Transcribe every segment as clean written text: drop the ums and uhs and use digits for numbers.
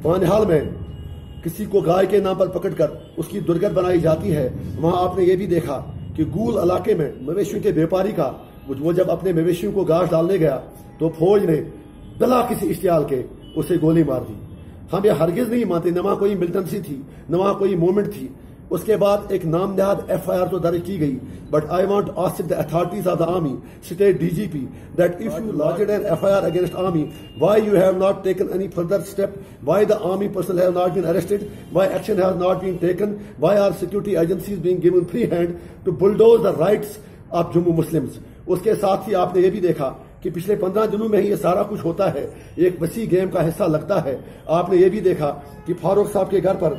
بانہال میں کسی کو گائے کے نام پر پکڑ کر اس کی درگت بنائی جاتی ہے، وہاں آپ نے یہ بھی دیکھا کہ گول علاقے میں مویشیوں کے بیپاری کا وہ جب اپنے مویشیوں کو گھاس ڈالنے گیا تو فوج نے بلا کسی اشتعال کے اسے گولی مار دی۔ ہم یہ ہرگز نہیں مانتے، نہ وہاں کوئی ملٹنسی تھی، نہ وہاں کوئی موومنٹ تھی۔ اس کے بعد ایک نام نہاد FIR تو درج کی گئی، but I want to ask the authorities of the army, state DGP, that if you lodged an FIR against army, why you have not taken any further step, why the army personnel have not been arrested, why action has not been taken, why are security agencies being given free hand to bulldoze the rights of Jammu Muslims۔ اس کے ساتھ ہی آپ نے یہ بھی دیکھا کہ پچھلے 15 دنوں میں ہی یہ سارا کچھ ہوتا ہے، ایک وسیع گیم کا حصہ لگتا ہے۔ آپ نے یہ بھی دیکھا کہ فاروق صاحب کے گھر پر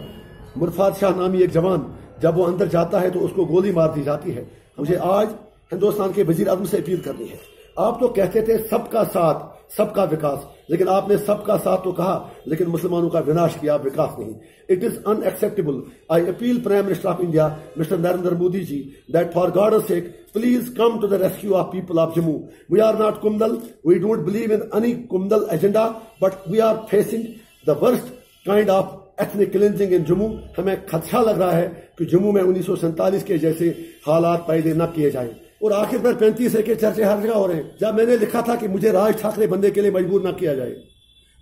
مرفات شاہ نامی ایک جوان جب وہ اندر جاتا ہے تو اس کو گولی مار دی جاتی ہے۔ مجھے آج ہندوستان کے وزیر اعظم سے اپیل کرنی ہے، آپ تو کہتے تھے سب کا ساتھ سب کا وکاس، لیکن آپ نے سب کا ساتھ تو کہا لیکن مسلمانوں کا وناش کیا، وکاس نہیں۔ It is unacceptable. I appeal Prime Minister of India, Mr. Narendra Modi ji, that for God's sake, please come to the rescue of people of Jammu. We are not Kumdal. We don't believe in any Kumdal agenda, but we are facing the worst kind of ethnic cleansing in Jammu. ہمیں خدشہ لگ رہا ہے کہ جموں میں 1947 کے جیسے حالات پیدا نہ کیے جائیں۔ اور آخر پر 35A کے چرچے ہر جگہ ہو رہے ہیں۔ جب میں نے لکھا تھا کہ مجھے راج ٹھاکرے بننے کے لیے مجبور نہ کیا جائے،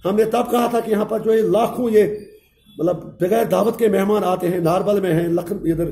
ہم نے تب کہا تھا کہ یہاں پر جو یہ لاکھوں یہ بغیر دعوت کے مہمان آتے ہیں، ناربل میں ہیں، ادھر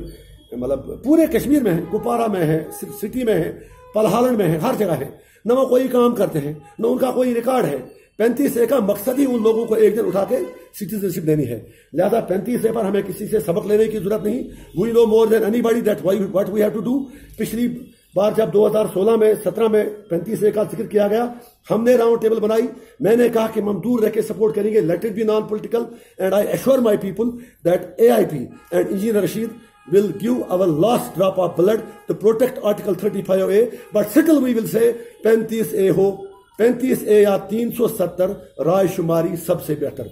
پورے کشمیر میں ہیں، کپوارہ میں ہیں، سٹی میں ہیں، پلہالن میں ہیں، ہر جگہ ہے، نہ وہ کوئی کام کرتے ہیں، نہ ان کا کوئی ریکارڈ ہے۔ 35A کا مقصد ہی ان لوگوں کو ایک دن اٹھا کے سٹیزنشپ دینی ہے، لہذا 35A پر ہمیں کسی سے سبق لینے کی ضرورت نہیں۔ We know more than anybody that what we have to do. پچھلی بار جب 2016 میں 17 میں 35A کا ذکر کیا گیا، ہم نے راؤنڈ ٹیبل بنائی، میں نے کہا کہ ہم دور رہ کے سپورٹ کریں گے، let it be non political, and I assure my people that AIP and engineer Rashid will give our last drop of blood to protect Article 35A, but still we will say 35A who, 35A یا 370 رائے شماری سب سے بہتر۔